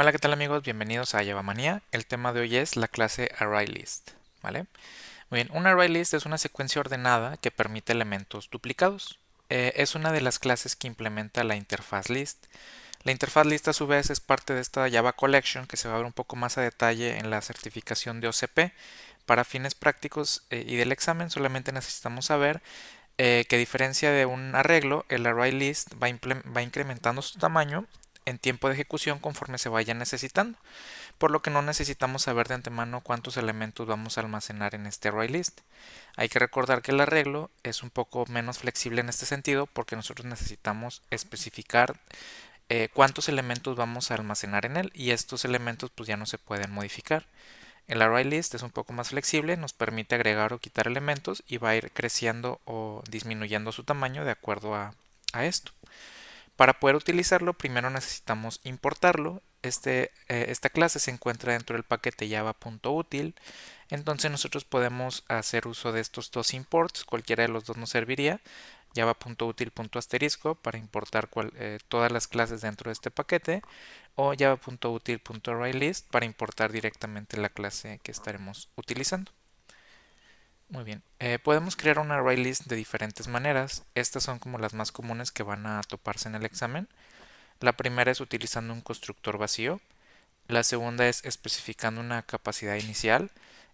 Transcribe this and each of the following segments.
Hola, ¿qué tal amigos? Bienvenidos a Java Manía. El tema de hoy es la clase ArrayList, ¿vale? Muy bien, un ArrayList es una secuencia ordenada que permite elementos duplicados. Es una de las clases que implementa la interfaz list. La interfaz list a su vez es parte de esta Java Collection que se va a ver un poco más a detalle en la certificación de OCP. Para fines prácticos y del examen solamente necesitamos saber que a diferencia de un arreglo, el ArrayList va incrementando su tamaño en tiempo de ejecución conforme se vaya necesitando, por lo que no necesitamos saber de antemano cuántos elementos vamos a almacenar en este ArrayList. Hay que recordar que el arreglo es un poco menos flexible en este sentido porque nosotros necesitamos especificar cuántos elementos vamos a almacenar en él y estos elementos pues ya no se pueden modificar. El ArrayList es un poco más flexible, nos permite agregar o quitar elementos y va a ir creciendo o disminuyendo su tamaño de acuerdo a esto. Para poder utilizarlo, primero necesitamos importarlo. Esta clase se encuentra dentro del paquete java.util. Entonces nosotros podemos hacer uso de estos dos imports, cualquiera de los dos nos serviría. Java.util.asterisco para importar todas las clases dentro de este paquete o java.util.arraylist para importar directamente la clase que estaremos utilizando. Muy bien, podemos crear un ArrayList de diferentes maneras. Estas son como las más comunes que van a toparse en el examen. La primera es utilizando un constructor vacío, la segunda es especificando una capacidad inicial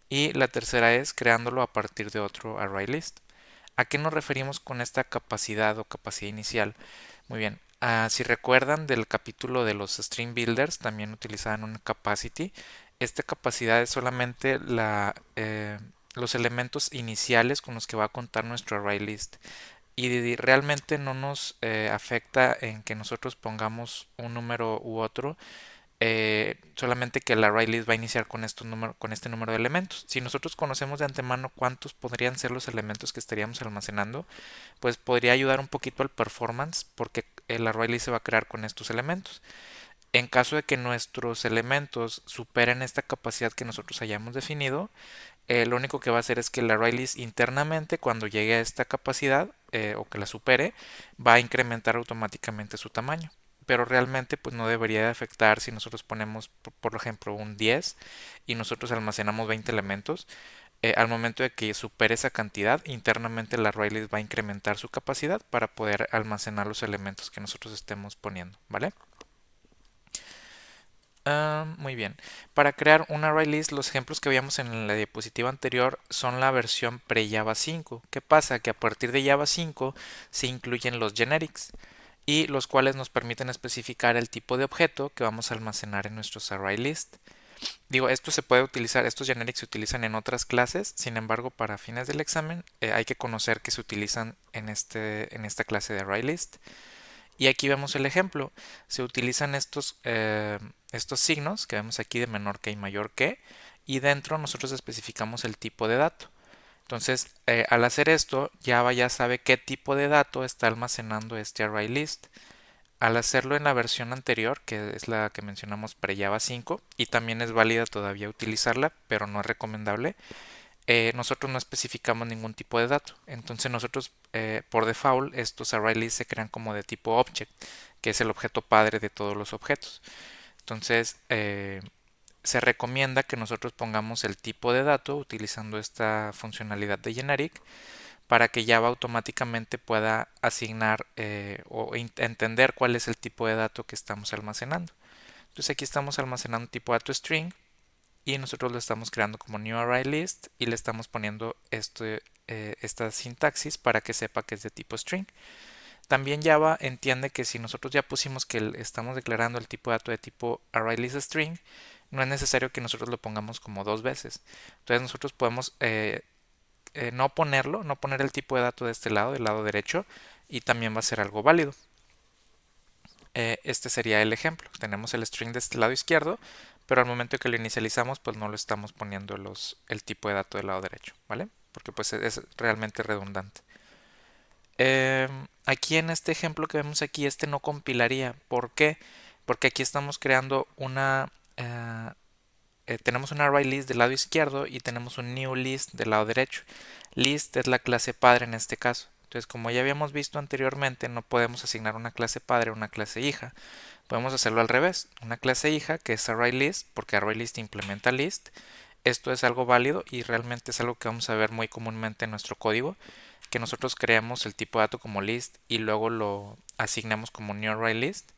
y la tercera es creándolo a partir de otro ArrayList. ¿A qué nos referimos con esta capacidad o capacidad inicial? Muy bien, si recuerdan del capítulo de los String Builders, también utilizaban una capacity. Esta capacidad es solamente los elementos iniciales con los que va a contar nuestro ArrayList y realmente no nos afecta en que nosotros pongamos un número u otro, solamente que el ArrayList va a iniciar con este número de elementos. Si nosotros conocemos de antemano cuántos podrían ser los elementos que estaríamos almacenando, pues podría ayudar un poquito al performance porque el ArrayList se va a crear con estos elementos. En caso de que nuestros elementos superen esta capacidad que nosotros hayamos definido, lo único que va a hacer es que el ArrayList internamente, cuando llegue a esta capacidad o que la supere, va a incrementar automáticamente su tamaño. Pero realmente pues no debería de afectar si nosotros ponemos, por ejemplo, un 10 y nosotros almacenamos 20 elementos. Al momento de que supere esa cantidad, internamente el ArrayList va a incrementar su capacidad para poder almacenar los elementos que nosotros estemos poniendo, ¿vale? Muy bien. Para crear un ArrayList, los ejemplos que veíamos en la diapositiva anterior son la versión pre-Java 5. ¿Qué pasa? Que a partir de Java 5 se incluyen los generics y los cuales nos permiten especificar el tipo de objeto que vamos a almacenar en nuestros ArrayList. Digo, esto se puede utilizar, estos generics se utilizan en otras clases, sin embargo, para fines del examen hay que conocer que se utilizan en esta clase de ArrayList. Y aquí vemos el ejemplo. Se utilizan estos signos que vemos aquí de menor que y mayor que, y dentro nosotros especificamos el tipo de dato. Entonces, al hacer esto, Java ya sabe qué tipo de dato está almacenando este ArrayList. Al hacerlo en la versión anterior, que es la que mencionamos pre-Java 5, y también es válida todavía utilizarla, pero no es recomendable, nosotros no especificamos ningún tipo de dato. Entonces nosotros por default estos ArrayList se crean como de tipo object, que es el objeto padre de todos los objetos. Entonces se recomienda que nosotros pongamos el tipo de dato utilizando esta funcionalidad de generic para que Java automáticamente pueda asignar o entender cuál es el tipo de dato que estamos almacenando. Entonces aquí estamos almacenando tipo dato string y nosotros lo estamos creando como new array list y le estamos poniendo esta sintaxis para que sepa que es de tipo string. También Java entiende que si nosotros ya pusimos que estamos declarando el tipo de dato de tipo ArrayList string, no es necesario que nosotros lo pongamos como dos veces. Entonces nosotros podemos no ponerlo, no poner el tipo de dato de este lado, del lado derecho, y también va a ser algo válido. Este sería el ejemplo. Tenemos el string de este lado izquierdo, pero al momento que lo inicializamos, pues no lo estamos poniendo el tipo de dato del lado derecho, ¿vale? Porque pues es realmente redundante. Aquí en este ejemplo que vemos aquí, este no compilaría. ¿Por qué? Porque aquí estamos creando tenemos un array list del lado izquierdo y tenemos un new list del lado derecho. List es la clase padre en este caso. Entonces, como ya habíamos visto anteriormente, no podemos asignar una clase padre a una clase hija. Podemos hacerlo al revés. Una clase hija que es ArrayList, porque ArrayList implementa list. Esto es algo válido y realmente es algo que vamos a ver muy comúnmente en nuestro código, que nosotros creamos el tipo de dato como list y luego lo asignamos como new ArrayList.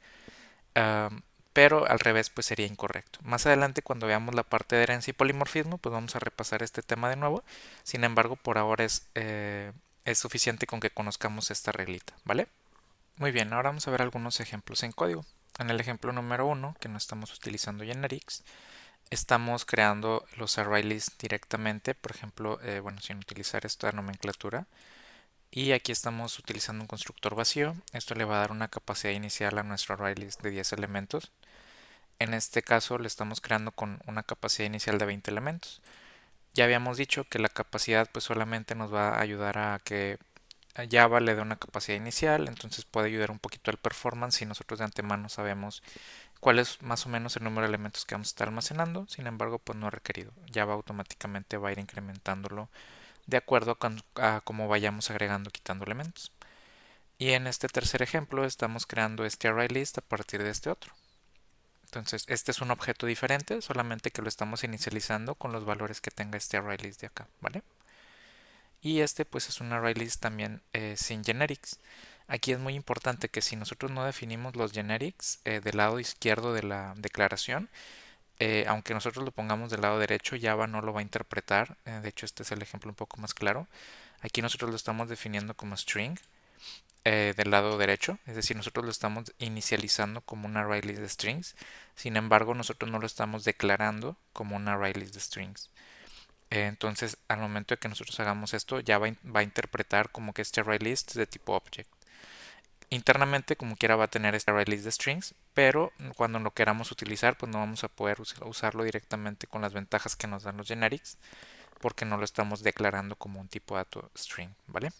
Pero al revés pues sería incorrecto. Más adelante cuando veamos la parte de herencia y polimorfismo pues vamos a repasar este tema de nuevo. Sin embargo por ahora es suficiente con que conozcamos esta reglita, ¿vale? Muy bien, ahora vamos a ver algunos ejemplos en código. En el ejemplo número 1, que no estamos utilizando generics, estamos creando los array lists directamente, por ejemplo, bueno, sin utilizar esta nomenclatura. Y aquí estamos utilizando un constructor vacío. Esto le va a dar una capacidad inicial a nuestro array list de 10 elementos. En este caso le estamos creando con una capacidad inicial de 20 elementos. Ya habíamos dicho que la capacidad pues solamente nos va a ayudar a que Java le dé una capacidad inicial, entonces puede ayudar un poquito al performance si nosotros de antemano sabemos cuál es más o menos el número de elementos que vamos a estar almacenando. Sin embargo, pues no es requerido. Java automáticamente va a ir incrementándolo de acuerdo a cómo vayamos agregando o quitando elementos. Y en este tercer ejemplo estamos creando este array list a partir de este otro. Entonces, este es un objeto diferente, solamente que lo estamos inicializando con los valores que tenga este array list de acá, ¿vale? Y este pues es un array list también sin generics. Aquí es muy importante que si nosotros no definimos los generics del lado izquierdo de la declaración, aunque nosotros lo pongamos del lado derecho, Java no lo va a interpretar. De hecho, este es el ejemplo un poco más claro. Aquí nosotros lo estamos definiendo como string del lado derecho, es decir, nosotros lo estamos inicializando como un array list de strings. Sin embargo, nosotros no lo estamos declarando como un array list de strings. Entonces, al momento de que nosotros hagamos esto, ya va a interpretar como que este array list es de tipo object. Internamente, como quiera, va a tener este array list de strings, pero cuando lo queramos utilizar, pues no vamos a poder usarlo directamente con las ventajas que nos dan los generics, porque no lo estamos declarando como un tipo de dato string, ¿vale?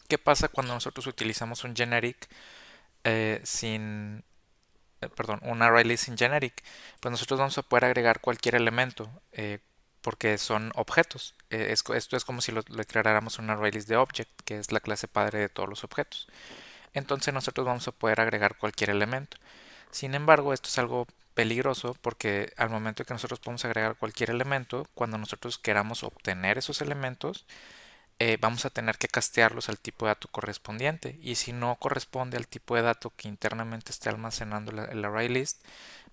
¿Qué pasa cuando nosotros utilizamos un generic sin, perdón, un array list sin generic? Pues nosotros vamos a poder agregar cualquier elemento porque son objetos. Esto es como si lo declaráramos un array list de object, que es la clase padre de todos los objetos. Entonces nosotros vamos a poder agregar cualquier elemento. Sin embargo, esto es algo peligroso porque al momento que nosotros podemos agregar cualquier elemento, cuando nosotros queramos obtener esos elementos, vamos a tener que castearlos al tipo de dato correspondiente. Y si no corresponde al tipo de dato que internamente esté almacenando el array list,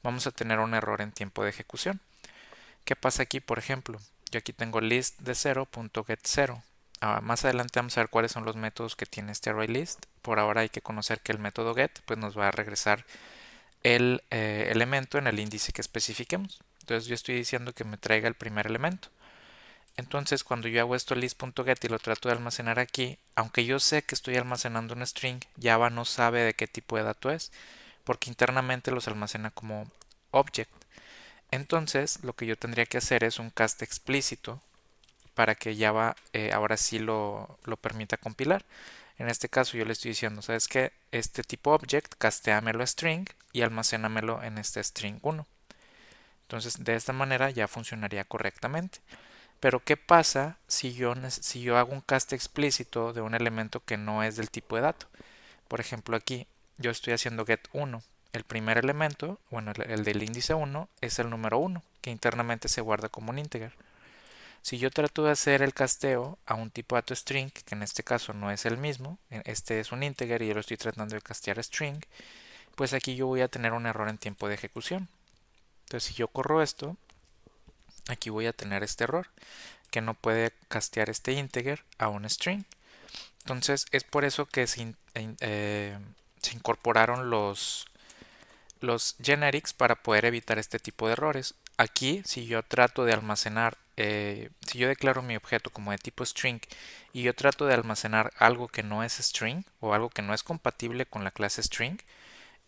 vamos a tener un error en tiempo de ejecución. ¿Qué pasa aquí? Por ejemplo, yo aquí tengo list de 0.getZero. Más adelante vamos a ver cuáles son los métodos que tiene este array list. Por ahora hay que conocer que el método get pues nos va a regresar el elemento en el índice que especifiquemos. Entonces yo estoy diciendo que me traiga el primer elemento. Entonces cuando yo hago esto list.get y lo trato de almacenar aquí, aunque yo sé que estoy almacenando un string, Java no sabe de qué tipo de dato es, porque internamente los almacena como object. Entonces lo que yo tendría que hacer es un cast explícito para que Java ahora sí lo permita compilar. En este caso yo le estoy diciendo, ¿sabes qué? Este tipo object, castéamelo a string y almacénamelo en este string 1. Entonces de esta manera ya funcionaría correctamente. Pero ¿qué pasa si yo hago un cast explícito de un elemento que no es del tipo de dato? Por ejemplo aquí yo estoy haciendo get1. El primer elemento, bueno, el del índice 1 es el número 1, que internamente se guarda como un integer. Si yo trato de hacer el casteo a un tipo de dato string, que en este caso no es el mismo, este es un integer y yo lo estoy tratando de castear a string, pues aquí yo voy a tener un error en tiempo de ejecución. Entonces si yo corro esto, aquí voy a tener este error, que no puede castear este integer a un string. Entonces es por eso que se incorporaron los generics para poder evitar este tipo de errores. Aquí, si yo trato de almacenar, si yo declaro mi objeto como de tipo string y yo trato de almacenar algo que no es string o algo que no es compatible con la clase string,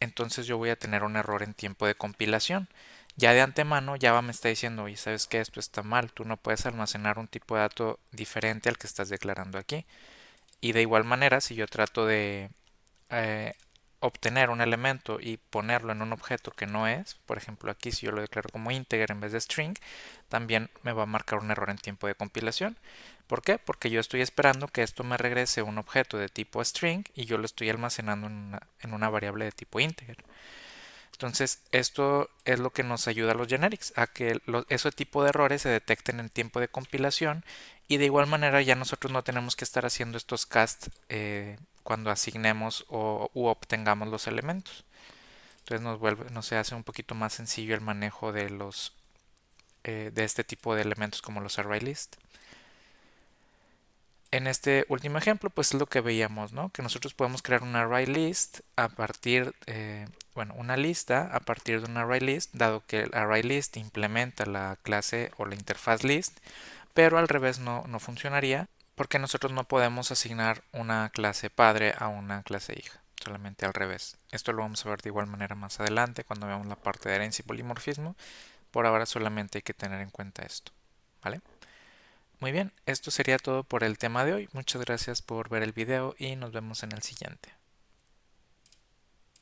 entonces yo voy a tener un error en tiempo de compilación. Ya de antemano Java me está diciendo, oye, ¿sabes qué? Esto está mal, tú no puedes almacenar un tipo de dato diferente al que estás declarando aquí. Y de igual manera, si yo trato de eh, obtener un elemento y ponerlo en un objeto que no es, por ejemplo aquí si yo lo declaro como integer en vez de string, también me va a marcar un error en tiempo de compilación. ¿Por qué? Porque yo estoy esperando que esto me regrese un objeto de tipo string y yo lo estoy almacenando en una variable de tipo integer. Entonces, esto es lo que nos ayuda a los generics, a que ese tipo de errores se detecten en tiempo de compilación y de igual manera ya nosotros no tenemos que estar haciendo estos cast cuando asignemos u obtengamos los elementos. Entonces nos se hace un poquito más sencillo el manejo de de este tipo de elementos como los array list. En este último ejemplo, pues es lo que veíamos, ¿no? Que nosotros podemos crear un array list a partir, bueno, una lista a partir de un array list, dado que el array list implementa la clase o la interfaz list, pero al revés no funcionaría porque nosotros no podemos asignar una clase padre a una clase hija, solamente al revés. Esto lo vamos a ver de igual manera más adelante cuando veamos la parte de herencia y polimorfismo. Por ahora solamente hay que tener en cuenta esto, ¿vale? Muy bien, esto sería todo por el tema de hoy. Muchas gracias por ver el video y nos vemos en el siguiente.